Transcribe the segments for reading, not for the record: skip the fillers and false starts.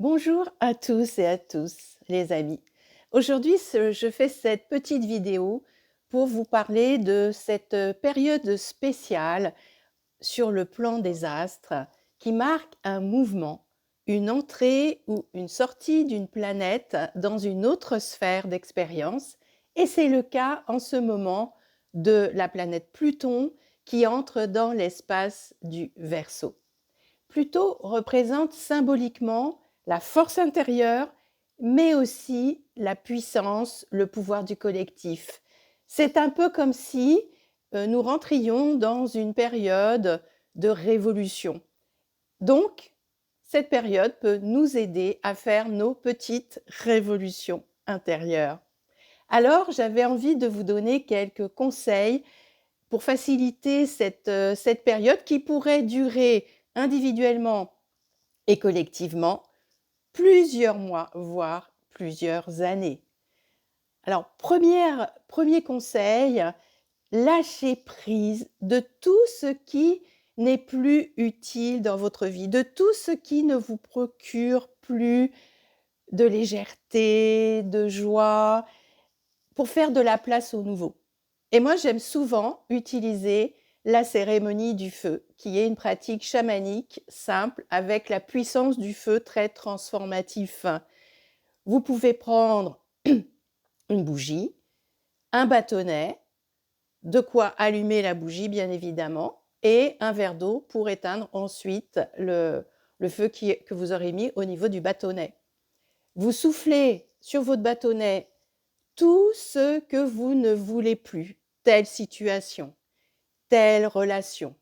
Bonjour à tous et à tous, les amis. Aujourd'hui, je fais cette petite vidéo pour vous parler de cette période spéciale sur le plan des astres qui marque un mouvement, une entrée ou une sortie d'une planète dans une autre sphère d'expérience. Et c'est le cas en ce moment de la planète Pluton qui entre dans l'espace du Verseau. Pluton représente symboliquement la force intérieure, mais aussi la puissance, le pouvoir du collectif. C'est un peu comme si nous rentrions dans une période de révolution. Donc, cette période peut nous aider à faire nos petites révolutions intérieures. Alors, j'avais envie de vous donner quelques conseils pour faciliter cette période qui pourrait durer individuellement et collectivement plusieurs mois, voire plusieurs années. Alors, premier conseil, lâchez prise de tout ce qui n'est plus utile dans votre vie, de tout ce qui ne vous procure plus de légèreté, de joie, pour faire de la place au nouveau. Et moi, j'aime souvent utiliser la cérémonie du feu, qui est une pratique chamanique simple avec la puissance du feu très transformatif. Vous pouvez prendre une bougie, un bâtonnet, de quoi allumer la bougie bien évidemment, et un verre d'eau pour éteindre ensuite le feu que vous aurez mis au niveau du bâtonnet. Vous soufflez sur votre bâtonnet tout ce que vous ne voulez plus, telle situation, telle relation,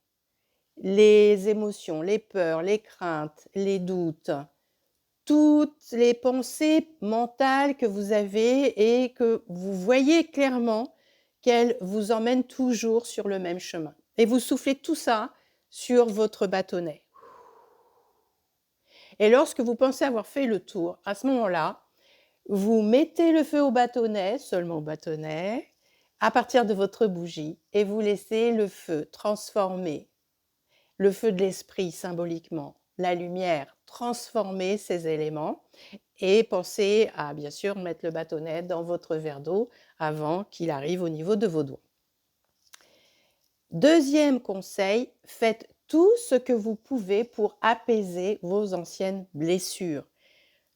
les émotions, les peurs, les craintes, les doutes, toutes les pensées mentales que vous avez et que vous voyez clairement qu'elles vous emmènent toujours sur le même chemin. Et vous soufflez tout ça sur votre bâtonnet. Et lorsque vous pensez avoir fait le tour, à ce moment-là, vous mettez le feu au bâtonnet, seulement au bâtonnet, à partir de votre bougie, et vous laissez le feu transformer, le feu de l'esprit symboliquement, la lumière, transformer ces éléments, et pensez à bien sûr mettre le bâtonnet dans votre verre d'eau avant qu'il arrive au niveau de vos doigts. Deuxième conseil, faites tout ce que vous pouvez pour apaiser vos anciennes blessures.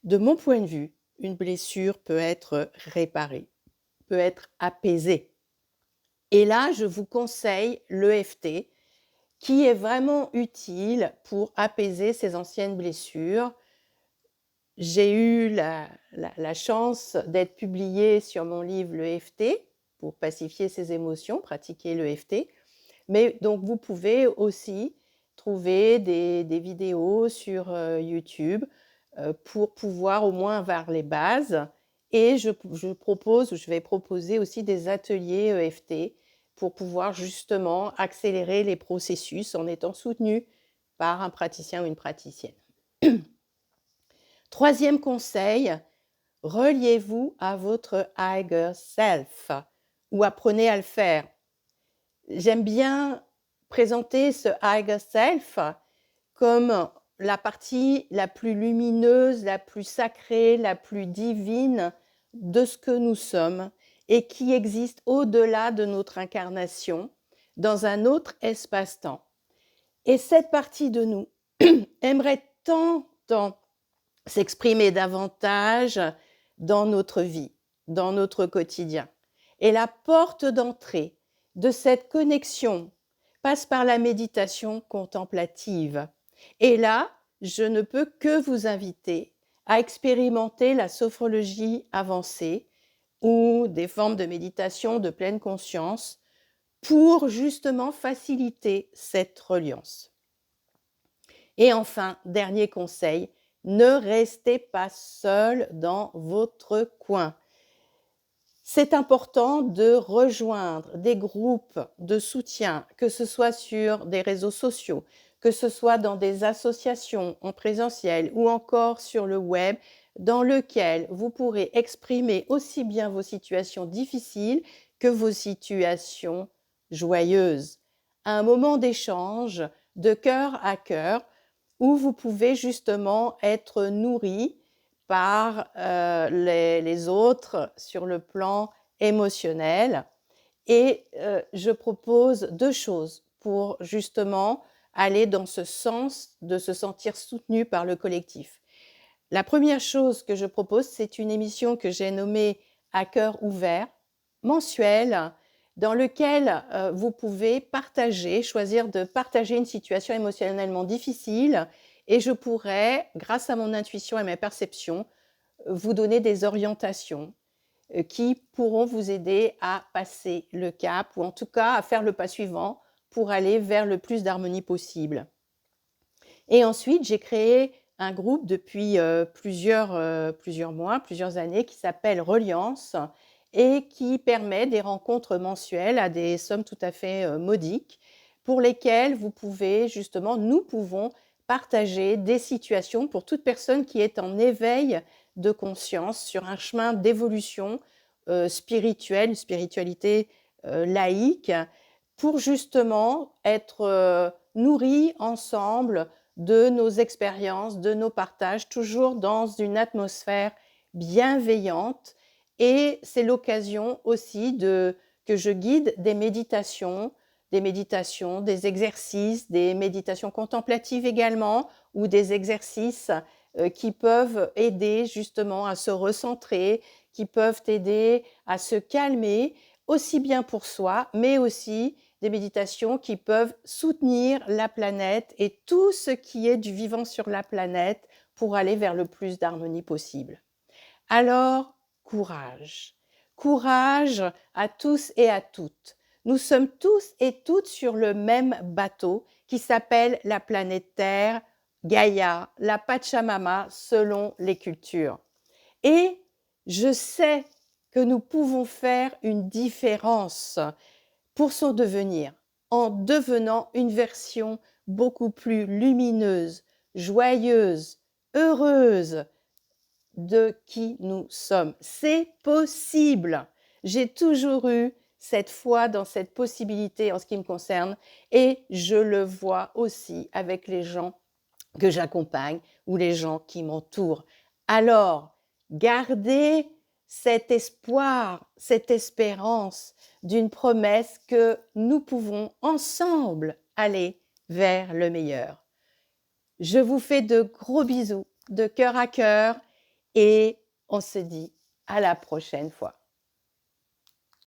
De mon point de vue, une blessure peut être réparée, peut être apaisée. Et là, je vous conseille l'EFT, qui est vraiment utile pour apaiser ces anciennes blessures. J'ai eu la chance d'être publiée sur mon livre l'EFT, pour pacifier ses émotions, pratiquer l'EFT. Mais donc, vous pouvez aussi trouver des vidéos sur YouTube pour pouvoir au moins avoir les bases. Et je vais proposer aussi des ateliers EFT pour pouvoir justement accélérer les processus en étant soutenu par un praticien ou une praticienne. Troisième conseil, reliez-vous à votre higher self ou apprenez à le faire. J'aime bien présenter ce higher self comme la partie la plus lumineuse, la plus sacrée, la plus divine de ce que nous sommes et qui existe au-delà de notre incarnation, dans un autre espace-temps. Et cette partie de nous aimerait tant s'exprimer davantage dans notre vie, dans notre quotidien. Et la porte d'entrée de cette connexion passe par la méditation contemplative. Et là, je ne peux que vous inviter à expérimenter la sophrologie avancée ou des formes de méditation de pleine conscience pour justement faciliter cette reliance. Et enfin, dernier conseil, ne restez pas seul dans votre coin. C'est important de rejoindre des groupes de soutien, que ce soit sur des réseaux sociaux, que ce soit dans des associations en présentiel ou encore sur le web, dans lequel vous pourrez exprimer aussi bien vos situations difficiles que vos situations joyeuses. Un moment d'échange de cœur à cœur où vous pouvez justement être nourri par les autres sur le plan émotionnel. Et je propose 2 choses pour justement aller dans ce sens de se sentir soutenu par le collectif. La première chose que je propose, c'est une émission que j'ai nommée À cœur ouvert, mensuelle, dans lequel vous pouvez partager, choisir de partager une situation émotionnellement difficile et je pourrais, grâce à mon intuition et ma perception, vous donner des orientations qui pourront vous aider à passer le cap ou en tout cas à faire le pas suivant pour aller vers le plus d'harmonie possible. Et ensuite, j'ai créé un groupe depuis plusieurs mois, plusieurs années qui s'appelle Reliance et qui permet des rencontres mensuelles à des sommes tout à fait modiques pour lesquelles vous pouvez justement, nous pouvons partager des situations pour toute personne qui est en éveil de conscience sur un chemin d'évolution spirituelle, une spiritualité laïque, pour justement être nourris ensemble de nos expériences, de nos partages, toujours dans une atmosphère bienveillante. Et c'est l'occasion aussi que je guide des méditations, des exercices, des méditations contemplatives également, ou des exercices qui peuvent aider justement à se recentrer, qui peuvent aider à se calmer, aussi bien pour soi, mais aussi des méditations qui peuvent soutenir la planète et tout ce qui est du vivant sur la planète pour aller vers le plus d'harmonie possible. Alors, courage. Courage à tous et à toutes. Nous sommes tous et toutes sur le même bateau qui s'appelle la planète Terre, Gaïa, la Pachamama selon les cultures. Et je sais que nous pouvons faire une différence pour son devenir, en devenant une version beaucoup plus lumineuse, joyeuse, heureuse de qui nous sommes. C'est possible. J'ai toujours eu cette foi dans cette possibilité en ce qui me concerne et je le vois aussi avec les gens que j'accompagne ou les gens qui m'entourent. Alors, gardez cet espoir, cette espérance d'une promesse que nous pouvons ensemble aller vers le meilleur. Je vous fais de gros bisous, de cœur à cœur, et on se dit à la prochaine fois.